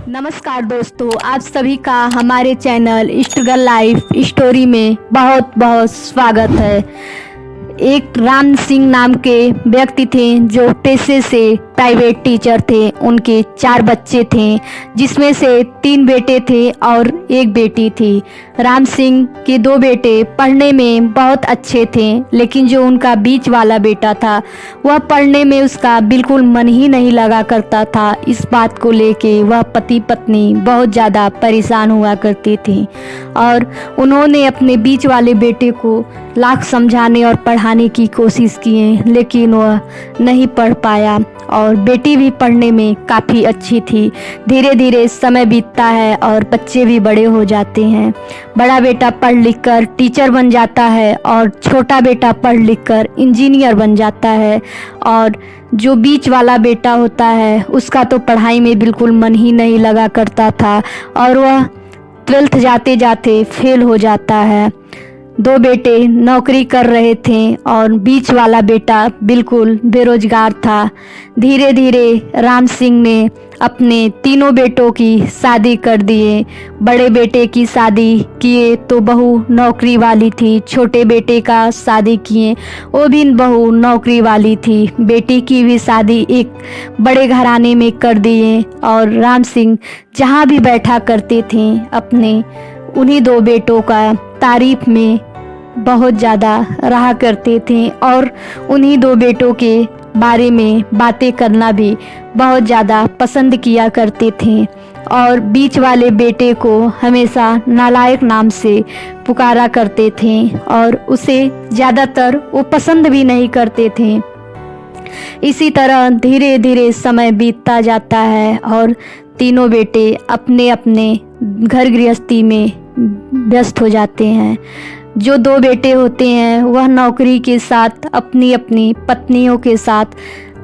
नमस्कार दोस्तों, आप सभी का हमारे चैनल स्ट्रगल लाइफ स्टोरी में बहुत बहुत स्वागत है। एक राम सिंह नाम के व्यक्ति थे जो पेशे से प्राइवेट टीचर थे। उनके 4 बच्चे थे, जिसमें से 3 बेटे थे और 1 बेटी थी। राम सिंह के 2 बेटे पढ़ने में बहुत अच्छे थे, लेकिन जो उनका बीच वाला बेटा था वह पढ़ने में उसका बिल्कुल मन ही नहीं लगा करता था। इस बात को लेके वह पति पत्नी बहुत ज़्यादा परेशान हुआ करती थी और उन्होंने अपने बीच वाले बेटे को लाख समझाने और पढ़ाने की कोशिश किए, लेकिन वह नहीं पढ़ पाया और बेटी भी पढ़ने में काफ़ी अच्छी थी। धीरे धीरे समय बीतता है और बच्चे भी बड़े हो जाते हैं। बड़ा बेटा पढ़ लिख कर टीचर बन जाता है और छोटा बेटा पढ़ लिख कर इंजीनियर बन जाता है। और जो बीच वाला बेटा होता है उसका तो पढ़ाई में बिल्कुल मन ही नहीं लगा करता था और वह 12th जाते जाते फेल हो जाता है। 2 बेटे नौकरी कर रहे थे और बीच वाला बेटा बिल्कुल बेरोजगार था। धीरे धीरे राम सिंह ने अपने तीनों बेटों की शादी कर दिए। बड़े बेटे की शादी किए तो बहू नौकरी वाली थी। छोटे बेटे का शादी किए, वो भी बहू नौकरी वाली थी। बेटी की भी शादी एक बड़े घराने में कर दिए और राम सिंह जहाँ भी बैठा करते थे अपने उन्हीं 2 बेटों का तारीफ में बहुत ज़्यादा रहा करते थे और उन्हीं 2 बेटों के बारे में बातें करना भी बहुत ज़्यादा पसंद किया करते थे और बीच वाले बेटे को हमेशा नालायक नाम से पुकारा करते थे और उसे ज़्यादातर वो पसंद भी नहीं करते थे। इसी तरह धीरे धीरे समय बीतता जाता है और तीनों बेटे अपने अपने घर गृहस्थी में व्यस्त हो जाते हैं। जो 2 बेटे होते हैं वह नौकरी के साथ अपनी अपनी पत्नियों के साथ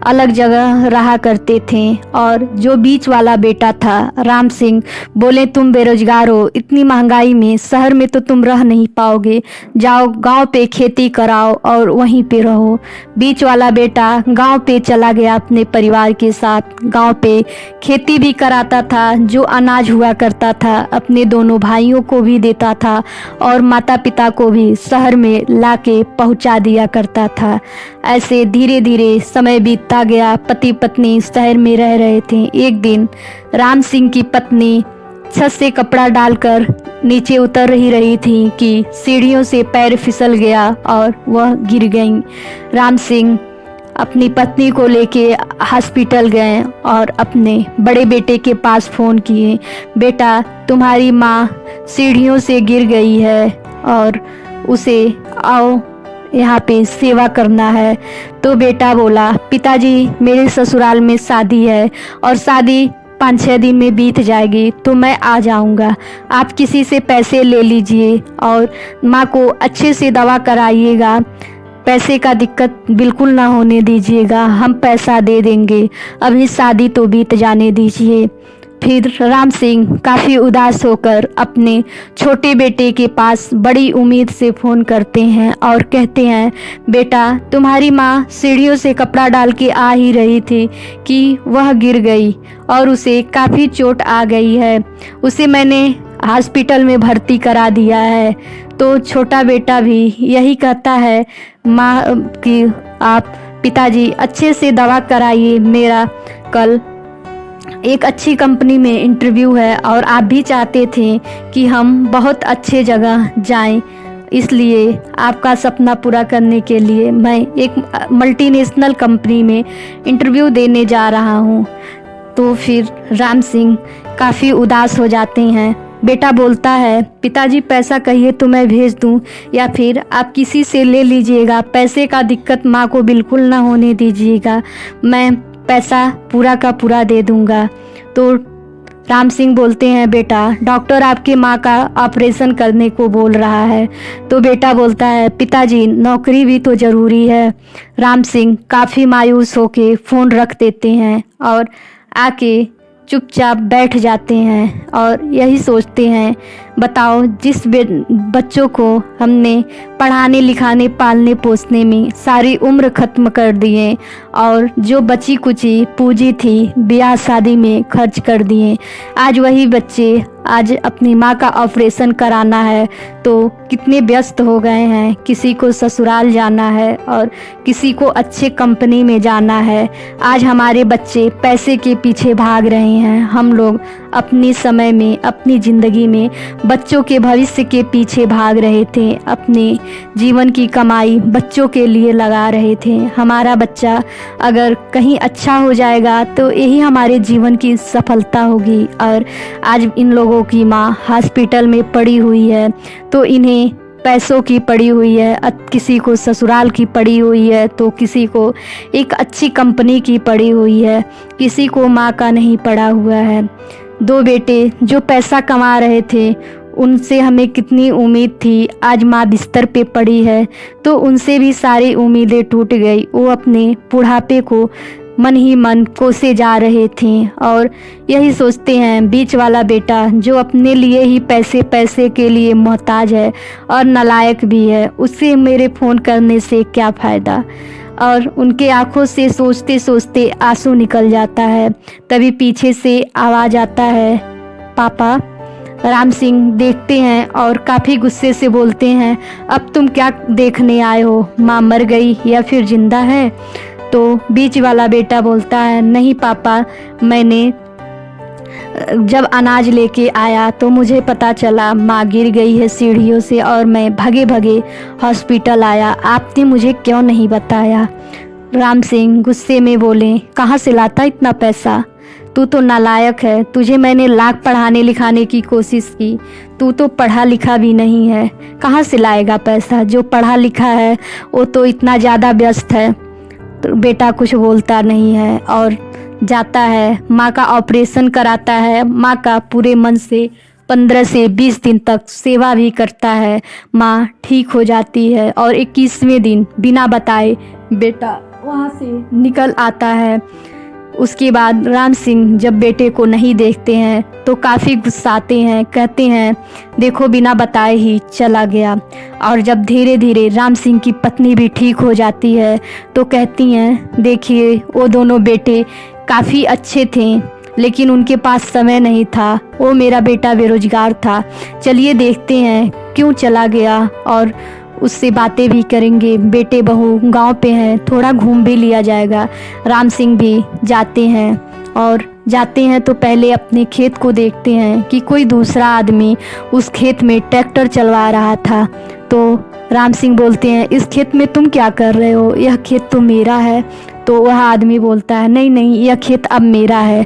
अलग जगह रहा करते थे और जो बीच वाला बेटा था राम सिंह बोले, तुम बेरोजगार हो, इतनी महंगाई में शहर में तो तुम रह नहीं पाओगे, जाओ गांव पे खेती कराओ और वहीं पे रहो। बीच वाला बेटा गांव पे चला गया अपने परिवार के साथ। गांव पे खेती भी कराता था, जो अनाज हुआ करता था अपने दोनों भाइयों को भी देता था और माता पिता को भी शहर में लाके पहुंचा दिया करता था। ऐसे धीरे धीरे समय बीतता गया। पति पत्नी शहर में रह रहे थे। एक दिन राम सिंह की पत्नी छत से कपड़ा डालकर नीचे उतर ही रही थी कि सीढ़ियों से पैर फिसल गया और वह गिर गईं। राम सिंह अपनी पत्नी को लेके हॉस्पिटल गए और अपने बड़े बेटे के पास फ़ोन किए, बेटा तुम्हारी माँ सीढ़ियों से गिर गई है और उसे आओ यहाँ पे सेवा करना है। तो बेटा बोला, पिताजी मेरे ससुराल में शादी है और शादी 5-6 दिन में बीत जाएगी तो मैं आ जाऊँगा। आप किसी से पैसे ले लीजिए और माँ को अच्छे से दवा कराइएगा। पैसे का दिक्कत बिल्कुल ना होने दीजिएगा, हम पैसा दे देंगे, अभी शादी तो बीत जाने दीजिए। फिर राम सिंह काफ़ी उदास होकर अपने छोटे बेटे के पास बड़ी उम्मीद से फ़ोन करते हैं और कहते हैं, बेटा तुम्हारी माँ सीढ़ियों से कपड़ा डाल के आ ही रही थी कि वह गिर गई और उसे काफ़ी चोट आ गई है। उसे मैंने हॉस्पिटल में भर्ती करा दिया है। तो छोटा बेटा भी यही कहता है माँ कि आप पिताजी अच्छे से दवा कराइए, मेरा कल एक अच्छी कंपनी में इंटरव्यू है और आप भी चाहते थे कि हम बहुत अच्छे जगह जाएं, इसलिए आपका सपना पूरा करने के लिए मैं एक मल्टीनेशनल कंपनी में इंटरव्यू देने जा रहा हूं। तो फिर राम सिंह काफ़ी उदास हो जाते हैं। बेटा बोलता है, पिताजी पैसा कहिए तो मैं भेज दूं या फिर आप किसी से ले लीजिएगा, पैसे का दिक्कत माँ को बिल्कुल ना होने दीजिएगा, मैं पैसा पूरा का पूरा दे दूंगा। तो राम सिंह बोलते हैं, बेटा डॉक्टर आपके माँ का ऑपरेशन करने को बोल रहा है। तो बेटा बोलता है, पिताजी नौकरी भी तो ज़रूरी है। राम सिंह काफ़ी मायूस होके फ़ोन रख देते हैं और आके चुपचाप बैठ जाते हैं और यही सोचते हैं, बताओ जिस बच्चों को हमने पढ़ाने लिखाने पालने पोसने में सारी उम्र ख़त्म कर दिए और जो बची कुची पूंजी थी ब्याह शादी में खर्च कर दिए, आज वही बच्चे आज अपनी माँ का ऑपरेशन कराना है तो कितने व्यस्त हो गए हैं। किसी को ससुराल जाना है और किसी को अच्छे कंपनी में जाना है। आज हमारे बच्चे पैसे के पीछे भाग रहे हैं। हम लोग अपनी समय में अपनी ज़िंदगी में बच्चों के भविष्य के पीछे भाग रहे थे, अपने जीवन की कमाई बच्चों के लिए लगा रहे थे। हमारा बच्चा अगर कहीं अच्छा हो जाएगा तो यही हमारे जीवन की सफलता होगी। और आज इन लोगों की माँ हॉस्पिटल में पड़ी हुई है तो इन्हें पैसों की पड़ी हुई है, किसी को ससुराल की पड़ी हुई है तो किसी को एक अच्छी कंपनी की पड़ी हुई है, किसी को माँ का नहीं पड़ा हुआ है। दो बेटे जो पैसा कमा रहे थे उनसे हमें कितनी उम्मीद थी, आज माँ बिस्तर पे पड़ी है तो उनसे भी सारी उम्मीदें टूट गई। वो अपने बुढ़ापे को मन ही मन कोसे जा रहे थे और यही सोचते हैं बीच वाला बेटा जो अपने लिए ही पैसे के लिए मोहताज है और नालायक भी है, उससे मेरे फ़ोन करने से क्या फ़ायदा। और उनके आंखों से सोचते सोचते आंसू निकल जाता है। तभी पीछे से आवाज़ आता है, पापा। राम सिंह देखते हैं और काफ़ी गुस्से से बोलते हैं, अब तुम क्या देखने आए हो, माँ मर गई या फिर जिंदा है। तो बीच वाला बेटा बोलता है, नहीं पापा, मैंने जब अनाज लेके आया तो मुझे पता चला माँ गिर गई है सीढ़ियों से और मैं भगे भगे हॉस्पिटल आया, आपने मुझे क्यों नहीं बताया। राम सिंह गुस्से में बोले, कहाँ से लाता इतना पैसा, तू तो नालायक है, तुझे मैंने लाख पढ़ाने लिखाने की कोशिश की, तू तो पढ़ा लिखा भी नहीं है, कहाँ से लाएगा पैसा, जो पढ़ा लिखा है वो तो इतना ज़्यादा व्यस्त है। तो बेटा कुछ बोलता नहीं है और जाता है, माँ का ऑपरेशन कराता है, माँ का पूरे मन से 15 से 20 दिन तक सेवा भी करता है। माँ ठीक हो जाती है और 21वें दिन बिना बताए बेटा वहाँ से निकल आता है। उसके बाद राम सिंह जब बेटे को नहीं देखते हैं तो काफ़ी गुस्साते हैं, कहते हैं देखो बिना बताए ही चला गया। और जब धीरे धीरे राम सिंह की पत्नी भी ठीक हो जाती है तो कहती हैं, देखिए वो दोनों बेटे काफ़ी अच्छे थे लेकिन उनके पास समय नहीं था, वो मेरा बेटा बेरोजगार था, चलिए देखते हैं क्यों चला गया और उससे बातें भी करेंगे, बेटे बहू गांव पे हैं, थोड़ा घूम भी लिया जाएगा। राम सिंह भी जाते हैं और जाते हैं तो पहले अपने खेत को देखते हैं कि कोई दूसरा आदमी उस खेत में ट्रैक्टर चलवा रहा था। तो राम सिंह बोलते हैं, इस खेत में तुम क्या कर रहे हो, यह खेत तो मेरा है। तो वह आदमी बोलता है, नहीं नहीं यह खेत अब मेरा है।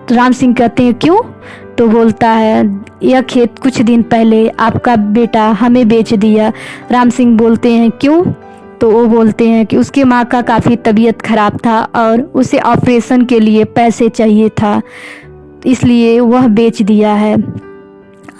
तो राम सिंह कहते हैं क्यों। तो बोलता है, यह खेत कुछ दिन पहले आपका बेटा हमें बेच दिया। राम सिंह बोलते हैं क्यों। तो वो बोलते हैं कि उसके माँ का काफ़ी तबीयत खराब था और उसे ऑपरेशन के लिए पैसे चाहिए था, इसलिए वह बेच दिया है।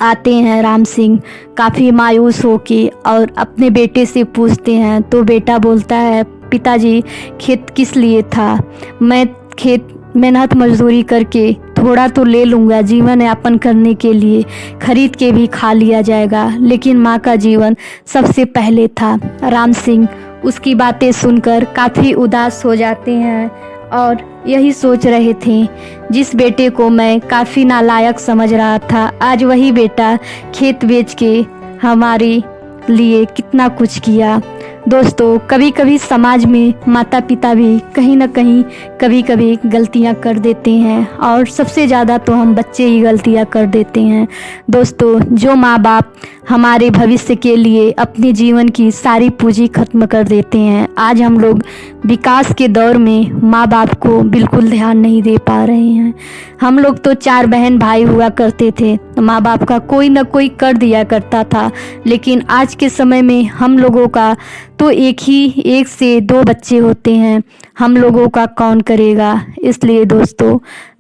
आते हैं राम सिंह काफ़ी मायूस होके और अपने बेटे से पूछते हैं तो बेटा बोलता है, पिताजी खेत किस लिए था, मैं खेत मेहनत मजदूरी करके थोड़ा तो ले लूँगा, जीवन यापन करने के लिए खरीद के भी खा लिया जाएगा, लेकिन माँ का जीवन सबसे पहले था। राम सिंह उसकी बातें सुनकर काफ़ी उदास हो जाते हैं और यही सोच रहे थे, जिस बेटे को मैं काफ़ी नालायक समझ रहा था, आज वही बेटा खेत बेच के हमारे लिए कितना कुछ किया। दोस्तों कभी कभी समाज में माता पिता भी कहीं ना कहीं कभी कभी गलतियां कर देते हैं और सबसे ज़्यादा तो हम बच्चे ही गलतियां कर देते हैं। दोस्तों जो माँ बाप हमारे भविष्य के लिए अपने जीवन की सारी पूंजी खत्म कर देते हैं, आज हम लोग विकास के दौर में माँ बाप को बिल्कुल ध्यान नहीं दे पा रहे हैं। हम लोग तो 4 बहन भाई हुआ करते थे, माँ बाप का कोई ना कोई कर दिया करता था, लेकिन आज के समय में हम लोगों का तो एक से 2 बच्चे होते हैं, हम लोगों का कौन करेगा। इसलिए दोस्तों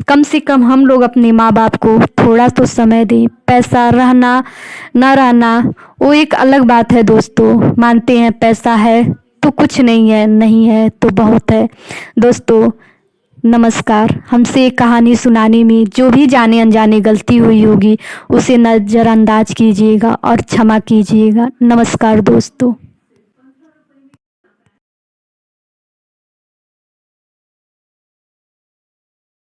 कम से कम हम लोग अपने माँ बाप को थोड़ा तो समय दें। पैसा रहना ना रहना वो एक अलग बात है दोस्तों, मानते हैं पैसा है तो कुछ नहीं है, नहीं है तो बहुत है। दोस्तों नमस्कार। हमसे कहानी सुनाने में जो भी जाने अनजाने गलती हुई होगी उसे नज़रअंदाज कीजिएगा और क्षमा कीजिएगा। नमस्कार दोस्तों।